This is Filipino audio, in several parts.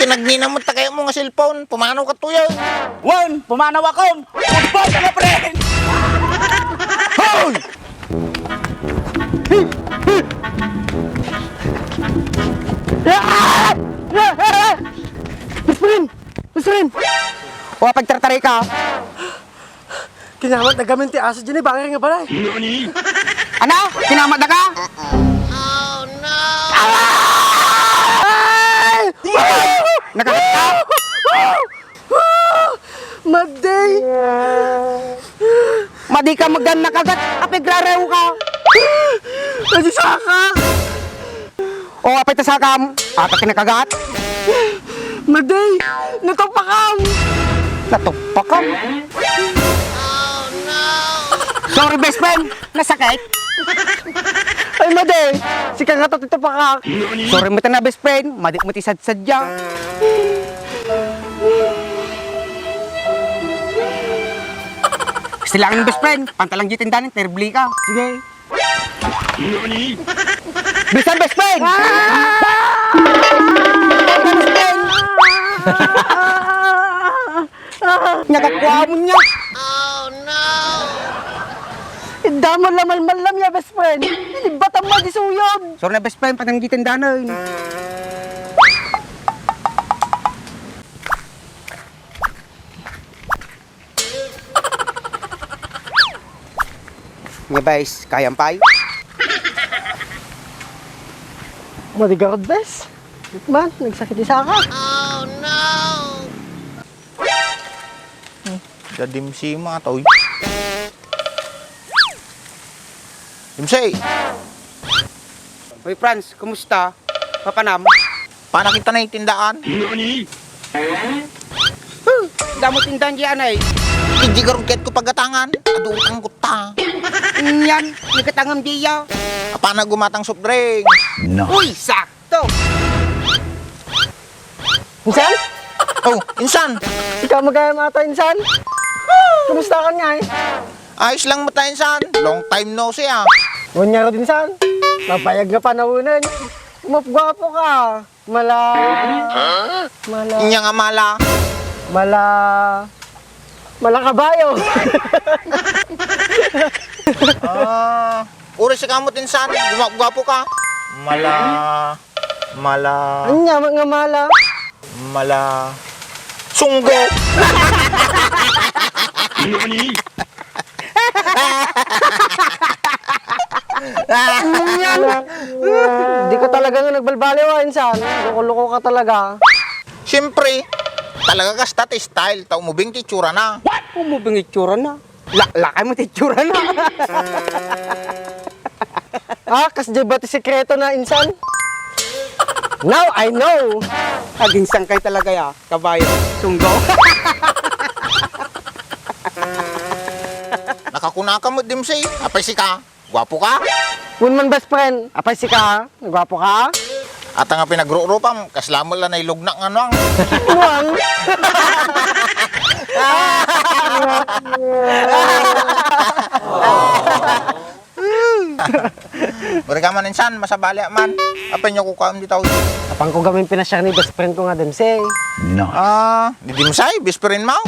Pinagninamot ta kayo mo nga cellphone. Pumanaw ka tuyaw. Wan, pumanaw ako. Football ka, friend. Hoy! Best friend! O, pagtartari ka. Kinamat na gamin ti aso dyan eh, bakit nga pala eh. Ano? Kinamat na ka? Nakagat ka? Magday! Madi ka magdan nakagat. Apigrarew ka. Nasisaka! O, apay tasakam. Atak kinakagat. Magday! Natapakam! Natupakam. Sorry, best friend. Nasakit. Ay, Maday! Si Kangatot ito pakak! Sorry mo na, best friend. Madi mo ti sadsadya. Silangan best friend. Pantalang jitindanin. Terbli ka. Sige! Bisan, best friend! Nakakuha mo niya. Damo lamal-malam ya, best friend! Hindi batang madisuyog! Sorry na, best friend. Pantalang jitindanin. Nga guys, kayampay. Madigarod, best! Man, nagsakit isa ka! Dadim si mga toy. Dimsay, Hoy Franz, kumusta? Papanam? paano kita na itindaan? Damo tindahan diyan ay. Hindi ka rin ko pagatangan. Adutang ko ta. Yan, nagkatangam diya. Paano gumatang soft drink? Uy, sakto. Insan? Oh, insan. Ikaw magaya mata, Insan? Kumusta ka nga eh? Ayos lang mo tayo, insan. Long time no see, ah. Huwag din, Insan. Mapayag na panahunan. Mapgwapo ka. Mala... Inya nga mala. Mala kabayo. Uri si kamot, insan. Gumagwapo ka. Mala... Anya, mga mala. Sunggo. Di ka talaga nga nagbalbaliw, Insan. Loko-loko ka talaga. Siyempre, talaga ka style. Tao mo bing titsura na. Umubing itsura na. Lakay mo itsura na. Kas di ba ti sekreto na, Insan? Now I know! Aging sangkay talaga ya, kabayo. Sunggo. Nakakunaka mo, Dimsay. Apay si ka. Gwapo ka. Unman best friend, apay si ka? Nagwapo ka? At nga pinagro-ropam, kaslamo lang na ilugnak nga noang. Muwang! Bari ka man, insan. Masabali man. Apay niyo kukaam di tao. Kapang ko gamin pinasyang ni best friend ko nga Demsey. Di Dimsay. Bisperin mo.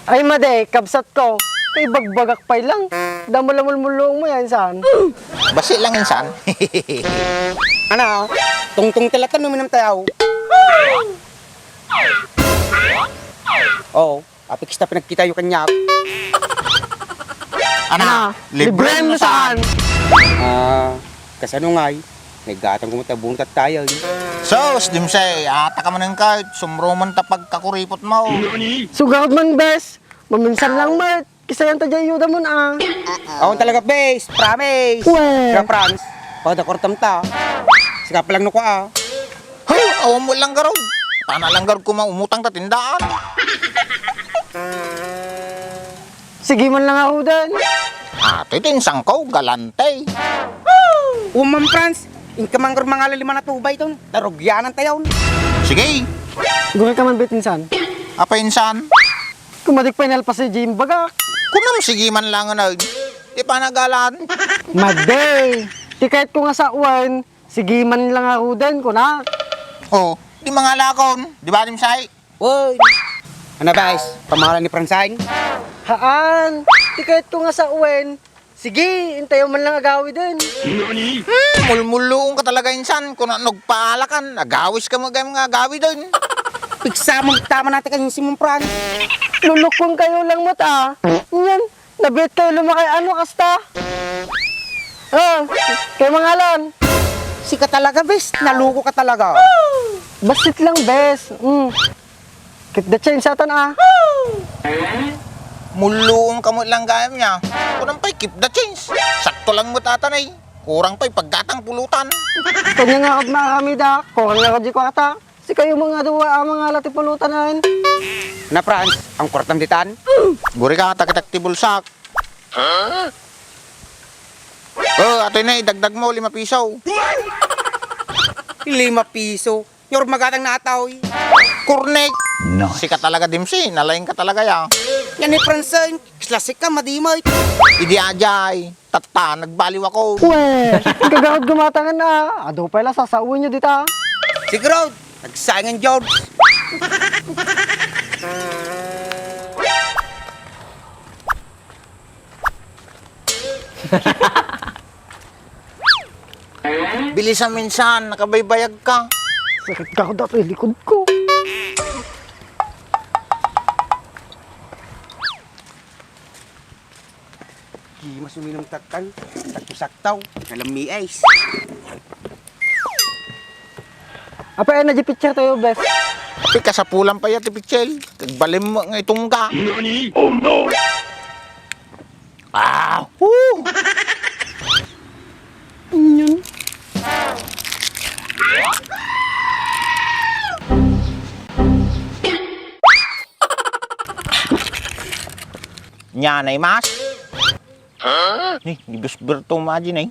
Ay made, kabsat ko. Kay bagbagak pay lang. Damulamulmulong mo yan, Insan. Basi lang, insan. Ano? Tungtung talatan numinam tayo. Oh, apik kita pinagkita yung kanya. Ana, libre mo saan? Kasano nga naggatang kumutabong tayo. Sos, Dimsay. Ata ka man ng kahit. Sumroman ta pagkakuripot mo. Sugahod man, best. Maminsan lang, Mart. Kisa yan tadya yuda mo na. Ako talaga, base. Promise. Weh. Kaya, Franz. Pagdakortam ta. Sika pa lang no ko Hey, awan mo lang garod. Paano lang garod ko maumutang ta tindaan? Sige man lang ako dan. Titinsang ko, galante. Umam, Franz. Inkamanggar mga lima na tubay ton. Tarugyanan tayo. Sige, Guri ka man, bet, Insan. apa insan? Kumadik pa inalpas si Jim Bagak. Kunam sige man lang na. Di pa nagalan. Made. Di kahit ko nga sa uwan, sige man lang ako dan ko na. Oh, Di mga lakon. Di ba, Dimsay? Uy! Ano guys? Pamahalan ni Fransay? Haan, tiket ko nga sa uwen. Sige, intayo man lang agawi din. Mulmuluong ka talaga insan. Kung nagpaalakan, agawis ka mga agawi doon. Pigsa mo, tama natin kanyang si Mong Fran. Lulukong kayo lang mata. Yan, nabit kayo lumakay ano kasta. Ah, kayo mangalan. Si ka talaga, bes. Naluko ka talaga. Basit lang, bes. Keep the change satan ah. Muluong ka mo lang gayam niya. Kung pa'y keep the change. Sakto lang mo tatanay. Kurang pa'y paggatang pulutan. Kanya nga kag mga kami da. Kung nga kag di ko ata. Si kayo mga duwa ang mga lati pulutan na yun. Na, Frans, ang kwartang ditan. Guri ka, takitak tibulsak. Ato na, idagdag mo, 5 piso. 5 piso. Yor magatang nataw. Kurnek. No. Sika talaga, Dimsi. Nalaing ka talaga ya. Yan ni Fransay. Klasik ka, madimay. Idi ajay. Tata, nagbaliw ako. Weh, gagawad gumatangan na. Ado pala sasauin nyo dita. Siguro, nagsayangan George. Bilisan minsan, nakabaybayag ka. Sakit ka ko dati, likod ko. Di mas uminom taktan. Takto-saktaw. Nalami ice. Apa na di picture tayo, bes. Tapi kasapulan pa yan, Tipichel. Kagbalim mo nga itong ka. Oh no! Ah! Woo! Yun. Nyanay, mas. Nih, gibus bertumajin eh.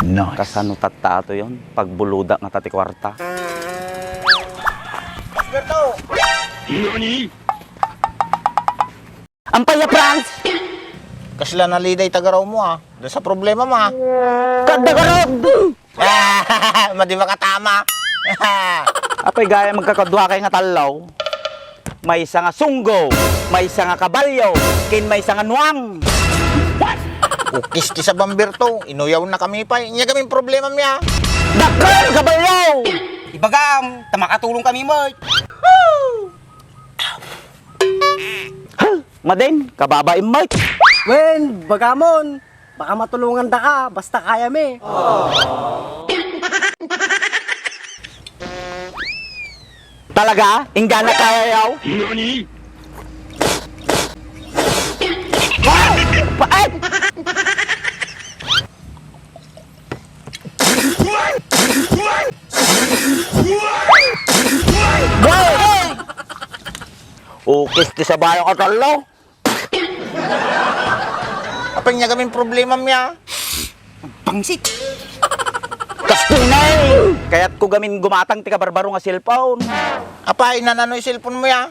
Nice. Kasano tatato yon pagbuluda nga tati kwarta. Berto! Ang paya, Frans! Kasla naliday tagaraw mo ah. Dahil sa problema mo ah. Kadagarod! Madi makatama. Apay gaya magkakadwa kay nga talaw. May isa nga sunggo, may isa nga kabalyo, kin may isa nga nuang. Ukis ki sa Bamberto. Inuyaw na kami pa. Inya kaming problema miya. Dakal kabalyo! Ibagam, tamakatulong kami mo. Maden, kababain mo. Wen, bagamon. Baka matulungan da ka, basta kaya me. Talaga? Ingana kaya yaw? Wow! Paet! Wow! Ukis ti sa bayang katalo. Apa inya kaming problema miya. Pangsit! Kastunay! Kaya't ko gamin gumatang ti kabarbaro nga cellphone. Apa inanano yung cellphone mo ya?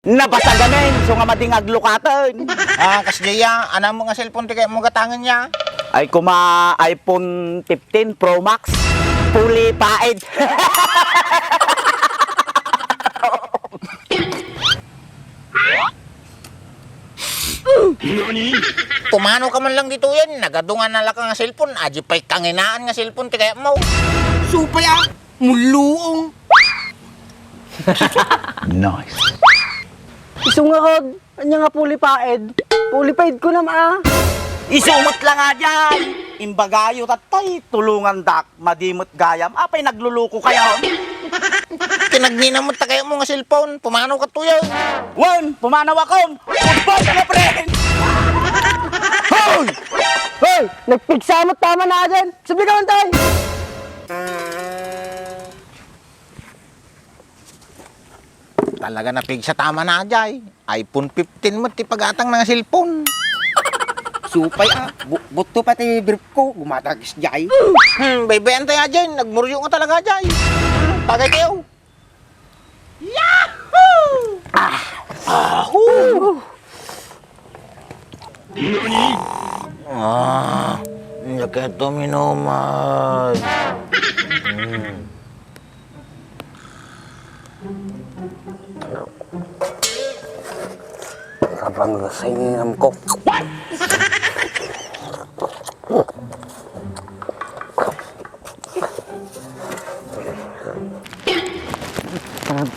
Nabasa gamin, so nga mading aglukatan. Kasjaya, ana mo nga cellphone ti kaya mo gatangan niya. Ay kuma iPhone 15 Pro Max. Fully paid. Pumano ka man lang dito yan. Nagadungan na lang ka nga cellphone. Aji pa'y kanginaan nga cellphone ti kaya mo. Supay ah! Muluong! Nice. Iso nga kag, anya nga puli paed. Puli paed ko na ma. Isumot lang nga dyan! Imbagayo tatay, tulungan dak, madimot gayam. Apay nagluluko kayo. Kinagninamot ta kaya mo nga cellphone. Pumano ka to yan. Wan, pumanaw ako! Football na friend! Hoy! Hoy! Nagpigsamot tama na dyan. Sabi ka man tayo. Talaga napig sa tama na ajay. iPhone 15 mo ti pagatang nga cellphone. Supay ah! Buto pa tayo birp ko, gumatagis jay. Baybayan tayo ajay. Nagmuryo nga talaga ajay. Tagay kayo. Jaket to minuman. Abang rasanya kok.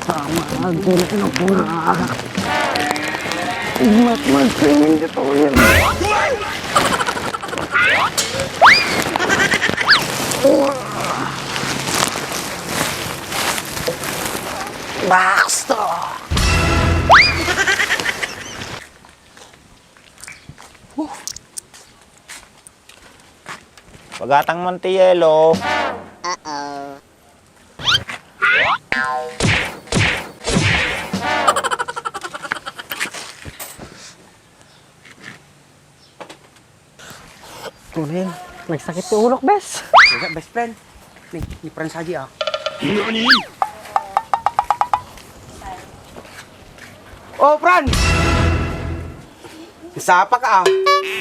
Sama lagi na pura. Imat mag-swimming dito yan. Basta! Pagatang Montiyelo. Tunin, nagsakit yung ulok, bes. Enggak, best friend. Ni Pran saja ah. Oh, Pran! Sapa ka ah.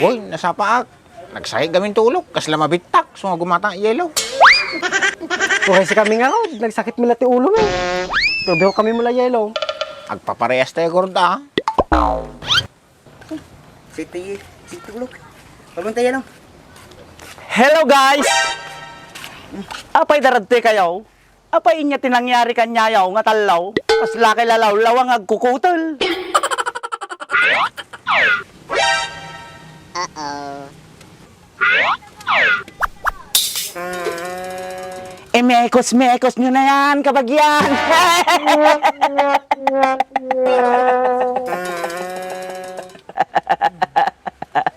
Uy, nasapaak. Nagsahig kami tulog. Kasla mabitak. Sunga gumatang yelo. Tuhay si kami nga raw, nagsakit mila ti ulo, eh. Tubiho kami mula yelo. Agpaparehas tayo gorda. Sige, tulog. Pagpunta yan oh. Hello guys! Apay daragte kayo? Apay inya tinangyari kanyayaw nga talaw? Kas laki lalaw lawang agkukutol. Mekos nyo na yan, kabagyan!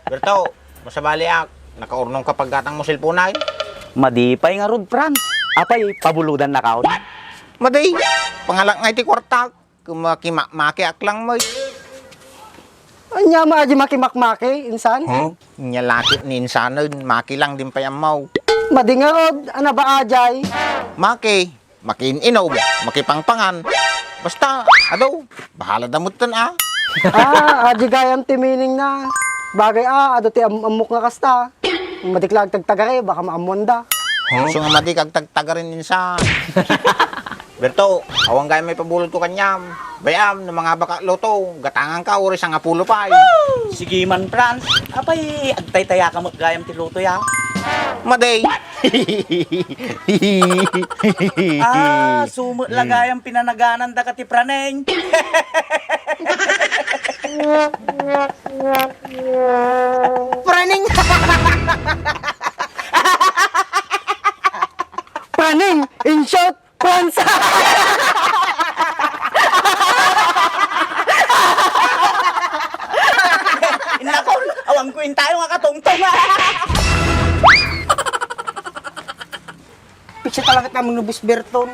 Berto, masabaliak. Nakaurnong kapag gatang mo silpunay. Madipay nga rod, Franz. Apay, pabuludan na kaon. Maday, pangalak nga iti kwartak. Kumakimak-makiak lang mo. Anya maaji makimakmaki, insan. Nyalakit ni insanon, maki lang din payamaw. Madingarod, ana ba ajay? Maki, makin-inaw, makipangpangan. Basta, adaw, bahala damutan ah. Aji gayam ti meaning na. Bagay ado ti amok nga kasta. Madiklag tagtagare, baka maamonda. So nga mati kag tagtagarin insan. Berto, awang gaya may pabulot ko kanyam. Bayam, ng mga baka loto, gatangan ka, oris ang apulo pa. Sige man, Franz. Apay, agtay-taya ka magayam ti luto ya. Maday. Sumut lagayam pinanaganan da ka ti praneng. Praning! Praning! In short, Franz! Inakol, awang kuin tayo nga katungtong. Picture talaga tamang nubis Berton.